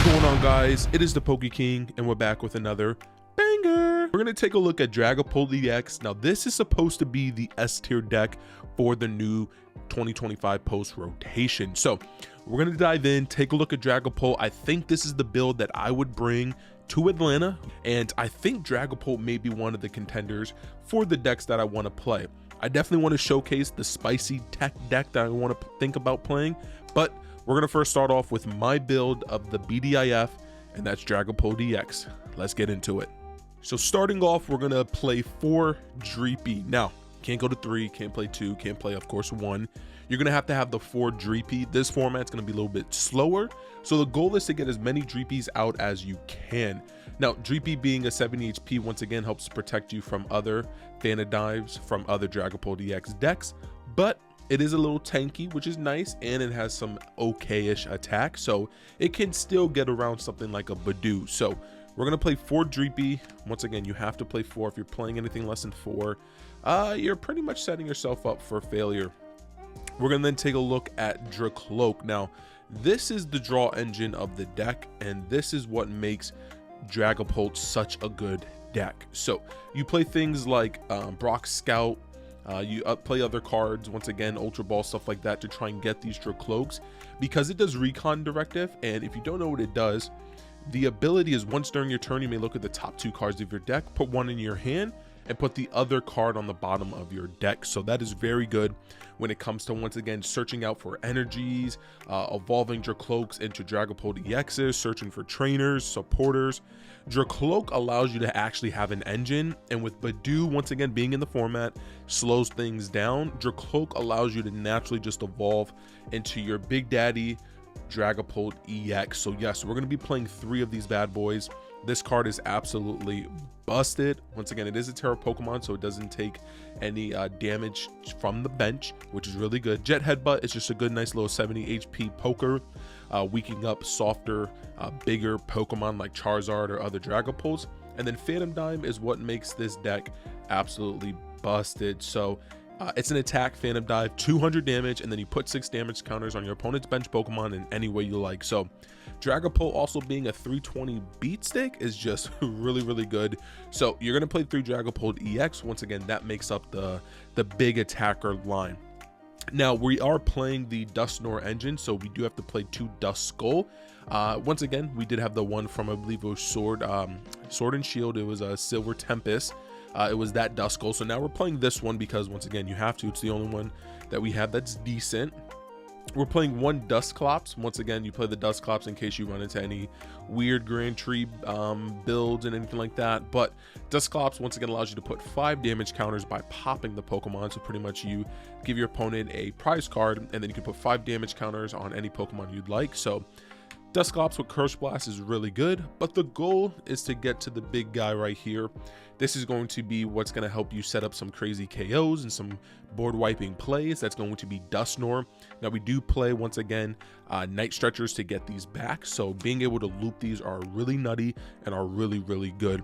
Going on, guys? It is the Poke King, and we're back with another banger. We're gonna take a look at Dragapult EX. Now, this is supposed to be the S tier deck for the new 2025 post rotation. So we're gonna dive in, take a look at Dragapult. I think this is the build that I would bring to Atlanta, and I think Dragapult may be one of the contenders for the decks that I want to play. I definitely want to showcase the spicy tech deck that I want to think about playing, but we're going to first start off with my build of the BDIF, and that's Dragapult EX. Let's get into it. So starting off, we're going to play 4 Dreepy. Now, can't go to 3, can't play 2, can't play, of course, 1. You're going to have the 4 Dreepy. This format's going to be a little bit slower, so the goal is to get as many Dreepies out as you can. Now, Dreepy being a 70 HP, once again, helps protect you from other Dives from other Dragapult EX decks, but it is a little tanky, which is nice, and it has some okay-ish attack, so it can still get around something like a Badoo. So we're gonna play 4 Dreepy. Once again, you have to play 4. If you're playing anything less than 4, you're pretty much setting yourself up for failure. We're gonna then take a look at Dracloak. Now, this is the draw engine of the deck, and this is what makes Dragapult such a good deck. So you play things like Brock Scout, you play other cards, once again Ultra Ball, stuff like that, to try and get these Dracloaks, because it does Recon Directive. And if you don't know what it does, the ability is once during your turn, you may look at the top 2 cards of your deck, put one in your hand, and put the other card on the bottom of your deck. So that is very good when it comes to, once again, searching out for energies, evolving Dracloaks into Dragapult EXs, searching for trainers, supporters. Dracloak allows you to actually have an engine, and with Badoo, once again, being in the format, slows things down. Dracloak allows you to naturally just evolve into your Big Daddy Dragapult EX. So yes, we're going to be playing 3 of these bad boys. This card is absolutely busted. Once again, it is a Terra Pokemon, so it doesn't take any damage from the bench, which is really good. Jet Headbutt is just a good, nice little 70 HP poker, weakening up softer, bigger Pokemon like Charizard or other Dragapults. And then Phantom Dime is what makes this deck absolutely busted. So it's an attack Phantom Dive, 200 damage, and then you put 6 damage counters on your opponent's bench Pokemon in any way you like. So Dragapult also being a 320 beat stick is just really good. So you're gonna play 3 Dragapult EX. Once again, that makes up the big attacker line. Now we are playing the Dusknoir engine, so we do have to play 2 Duskull. Once again, we did have the one from, I believe it was Sword and Shield. It was a Silver Tempest. It was that Duskull. So now we're playing this one because, once again, you have to. It's the only one that we have that's decent. We're playing 1 Dusclops. Once again, you play the Dusclops in case you run into any weird Grand Tree builds and anything like that. But Dusclops, once again, allows you to put 5 damage counters by popping the Pokemon. So pretty much you give your opponent a prize card, and then you can put 5 damage counters on any Pokemon you'd like. So Dusclops with Curse Blast is really good, but the goal is to get to the big guy right here. This is going to be what's going to help you set up some crazy KOs and some board wiping plays. That's going to be Dusknoir. Now we do play, once again, Night Stretchers to get these back, so being able to loop these are really nutty and are really good.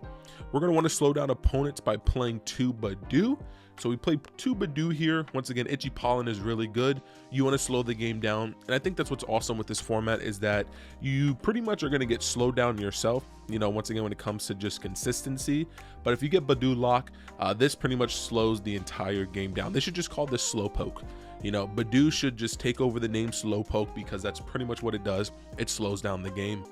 We're going to want to slow down opponents by playing 2 Badoo. So we play 2 Badoo here. Once again, Itchy Pollen is really good. You want to slow the game down, and I think that's what's awesome with this format, is that you pretty much are going to get slowed down yourself, you know, once again, when it comes to just consistency. But if you get Badoo Lock, this pretty much slows the entire game down. They should just call this Slowpoke. You know, Badoo should just take over the name Slowpoke, because that's pretty much what it does. It slows down the game.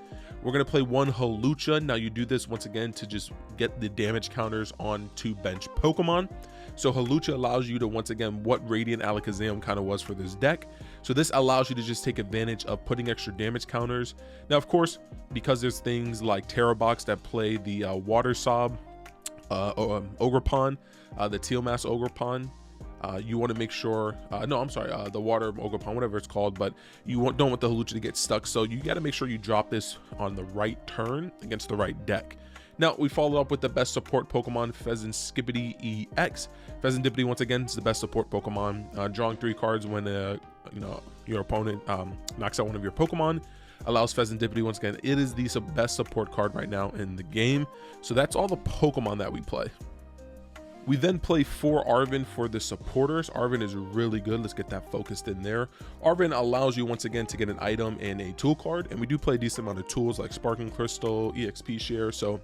We're going to play 1 Hawlucha. Now you do this, once again, to just get the damage counters on 2 bench Pokemon. So Hawlucha allows you to, once again, what Radiant Alakazam kind of was for this deck. So this allows you to just take advantage of putting extra damage counters. Now, of course, because there's things like Terra Box that play the Water Sob, Ogerpon, the Teal Mass Ogerpon, you want to make sure, the Water Ogerpon, whatever it's called, but you don't want the Hawlucha to get stuck. So you got to make sure you drop this on the right turn against the right deck. Now, we follow up with the best support Pokemon, Pheasantskippity EX. Pheasantskippity, once again, is the best support Pokemon. Drawing 3 cards when your opponent knocks out one of your Pokemon allows Pheasantskippity, once again, it is the best support card right now in the game. So that's all the Pokemon that we play. We then play 4 Arven for the supporters. Arven is really good. Let's get that focused in there. Arven allows you once again to get an item and a tool card, and we do play a decent amount of tools like Sparkling Crystal, EXP share. So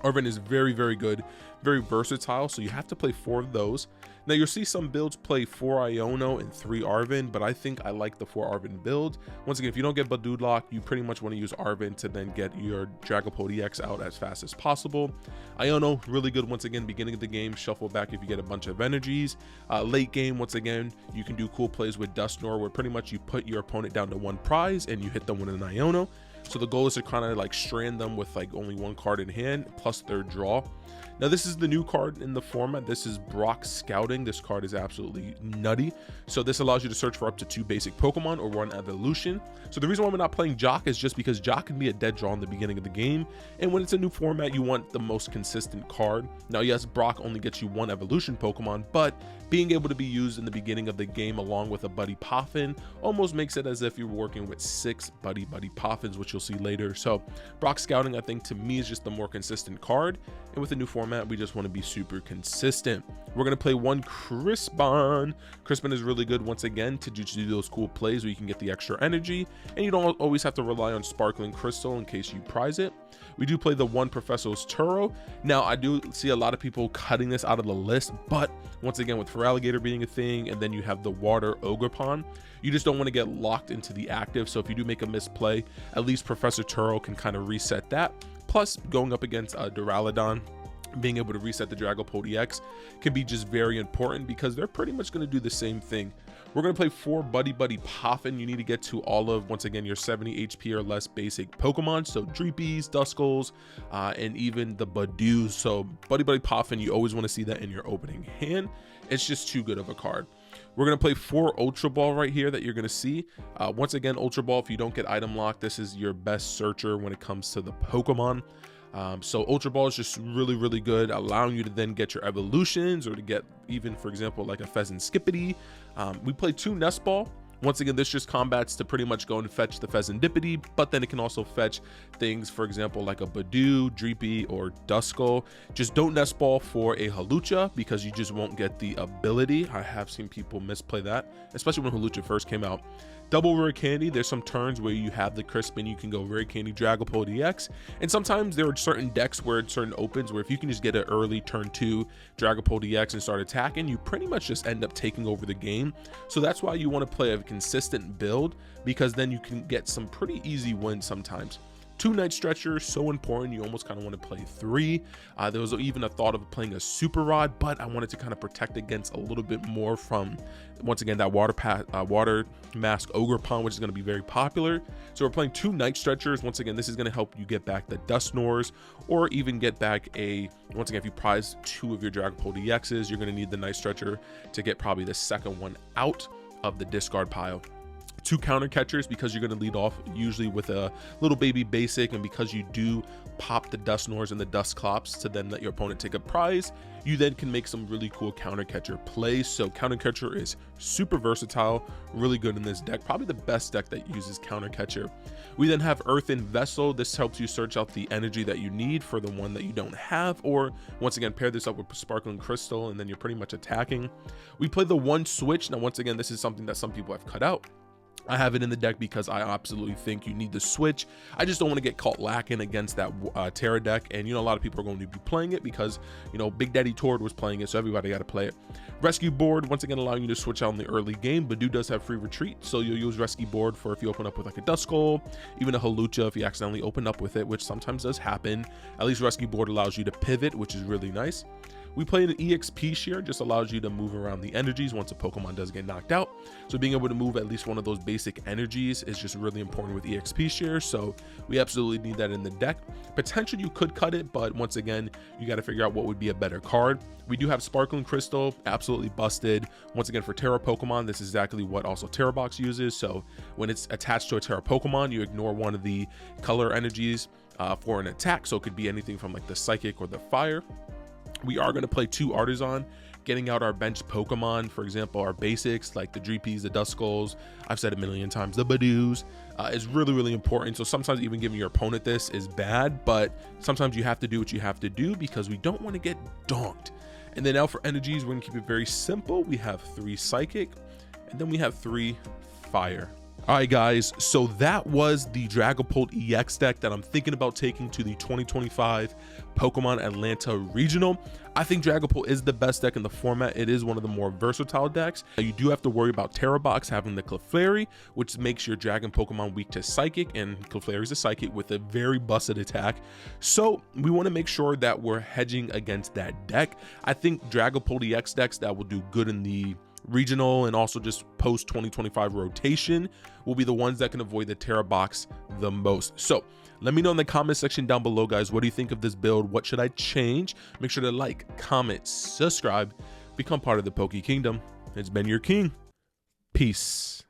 Arven is very, very good, very versatile. So you have to play 4 of those. Now you'll see some builds play 4 Iono and 3 Arven, but I think I like the 4 Arven build. Once again, if you don't get Badud Lock, you pretty much want to use Arven to then get your Dragapult EX out as fast as possible. Iono, really good once again, beginning of the game, shuffle back if you get a bunch of energies. Late game, once again, you can do cool plays with Dusknoir where pretty much you put your opponent down to 1 prize and you hit them with an Iono. So the goal is to kind of like strand them with like only 1 card in hand plus their draw. Now this is the new card in the format. This is Brock Scouting. This card is absolutely nutty. So this allows you to search for up to 2 basic Pokemon or 1 evolution. So the reason why we're not playing Jock is just because Jock can be a dead draw in the beginning of the game. And when it's a new format, you want the most consistent card. Now yes, Brock only gets you 1 evolution Pokemon, but being able to be used in the beginning of the game along with a Buddy Poffin almost makes it as if you're working with 6 Buddy Poffins, which you'll see later. So Brock Scouting, I think to me, is just the more consistent card. And with the new format, we just want to be super consistent. We're going to play 1 Crispin. Crispin is really good once again to just do those cool plays where you can get the extra energy and you don't always have to rely on Sparkling Crystal in case you prize it. We do play the 1 Professor's Turo. Now I do see a lot of people cutting this out of the list, but once again with Feraligatr being a thing and then you have the Water Ogerpon, you just don't want to get locked into the active. So if you do make a misplay, at least Professor Turo can kind of reset that. Plus going up against Duraludon, being able to reset the Dragapult EX can be just very important because they're pretty much going to do the same thing. We're going to play 4 Buddy Poffin. You need to get to all of, once again, your 70 HP or less basic Pokemon. So Dreepies, Duskulls, and even the Badoos. So Buddy Poffin, you always want to see that in your opening hand. It's just too good of a card. We're going to play 4 Ultra Ball right here that you're going to see. Once again, Ultra Ball, if you don't get item lock, this is your best searcher when it comes to the Pokemon. So Ultra Ball is just really, really good, allowing you to then get your evolutions or to get even, for example, like a Pheasant Skippity. We play 2 Nest Ball. Once again, this just combats to pretty much go and fetch the Pheasantipity, but then it can also fetch things, for example, like a Badoo, Dreepy, or Duskull. Just don't Nest Ball for a Hawlucha because you just won't get the ability. I have seen people misplay that, especially when Hawlucha first came out. Double Rare Candy, there's some turns where you have the Crispin, you can go Rare Candy, Dragapult EX, and sometimes there are certain decks where it's certain opens where if you can just get an early turn 2 Dragapult EX and start attacking, you pretty much just end up taking over the game. So that's why you want to play a consistent build, because then you can get some pretty easy wins sometimes. 2 Night Stretchers, so important. You almost kind of want to play 3. There was even a thought of playing a Super Rod, but I wanted to kind of protect against a little bit more from, once again, that Water Mask Ogerpon, which is going to be very popular. So we're playing 2 Night Stretchers. Once again, this is going to help you get back the Dusknoirs, or even get back a, once again, if you prize 2 of your Dragapult EXs, you're going to need the Night Stretcher to get probably the second one out of the discard pile. 2 Counter Catchers, because you're going to lead off usually with a little baby basic, and because you do pop the Dusknoirs and the Dusclops to then let your opponent take a prize, you then can make some really cool Counter Catcher plays. So Counter Catcher is super versatile, really good in this deck, probably the best deck that uses Counter Catcher. We then have Earthen Vessel. This helps you search out the energy that you need for the one that you don't have, or once again pair this up with Sparkling Crystal and then you're pretty much attacking. We play the 1 Switch. Now once again, this is something that some people have cut out. I have it in the deck because I absolutely think you need the switch. I just don't want to get caught lacking against that Terra deck, and you know, a lot of people are going to be playing it because, you know, Big Daddy Tord was playing it, so everybody got to play it. Rescue Board, once again, allowing you to switch out in the early game. Badoo does have free retreat, so you'll use Rescue Board for if you open up with like a Duskull, even a Hawlucha if you accidentally open up with it, which sometimes does happen. At least Rescue Board allows you to pivot, which is really nice. We play an EXP share, just allows you to move around the energies once a Pokemon does get knocked out. So being able to move at least one of those basic energies is just really important with EXP share. So we absolutely need that in the deck. Potentially you could cut it, but once again, you got to figure out what would be a better card. We do have Sparkling Crystal, absolutely busted. Once again, for Terra Pokemon, this is exactly what also Terra Box uses. So when it's attached to a Terra Pokemon, you ignore one of the color energies for an attack. So it could be anything from like the Psychic or the Fire. We are going to play 2 Artisan, getting out our bench Pokemon, for example, our basics like the Dreepies, the Duskulls, I've said it a million times, the Badoos, is really, really important. So sometimes even giving your opponent this is bad, but sometimes you have to do what you have to do because we don't want to get donked. And then now for energies, we're gonna keep it very simple. We have 3 psychic, and then we have 3 fire. All right, guys, so that was the Dragapult EX deck that I'm thinking about taking to the 2025 Pokemon Atlanta Regional. I think Dragapult is the best deck in the format. It is one of the more versatile decks. Now, you do have to worry about Terra Box having the Clefairy, which makes your Dragon Pokemon weak to Psychic, and Clefairy is a Psychic with a very busted attack. So we want to make sure that we're hedging against that deck. I think Dragapult EX decks that will do good in the regional and also just post 2025 rotation will be the ones that can avoid the Terra Box the most. So let me know in the comment section down below, guys. What do you think of this build? What should I change? Make sure to like, comment, subscribe, become part of the Poke Kingdom. It's been your king. Peace.